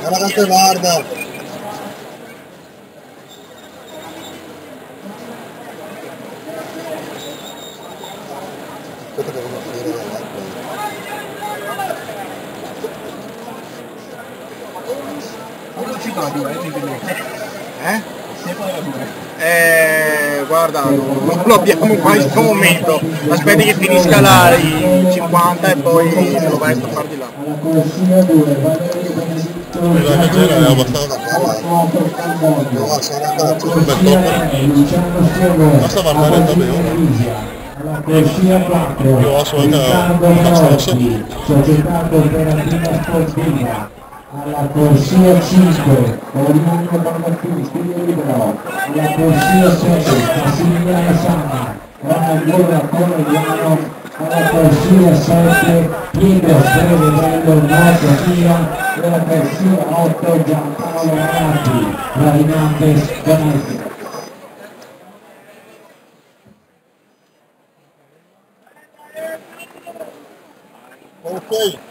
Guarda, guarda. Aspetta che devo finire dall'acqua. Quando ci va due, Se poi va due. Guarda, non lo abbiamo qua in questo momento. Aspetti che finisca i 50 e poi me lo vai a far di là. La leggera è abbastanza basta guardare davvero. Alla corsia 4, Io ho assolutamente Riccardo Morotti, Società Cooperativa Sportiva. Alla corsia 5, Oriano Barbattini, stile libero. Alla corsia 6, Massimiliano Sanna, ancora Conegliano. Alla corsia 7, Pietro Sprevedello, Noto Mia. E alla corsia 8, Gianpaolo Manati, Rainantes Veneto. Ok.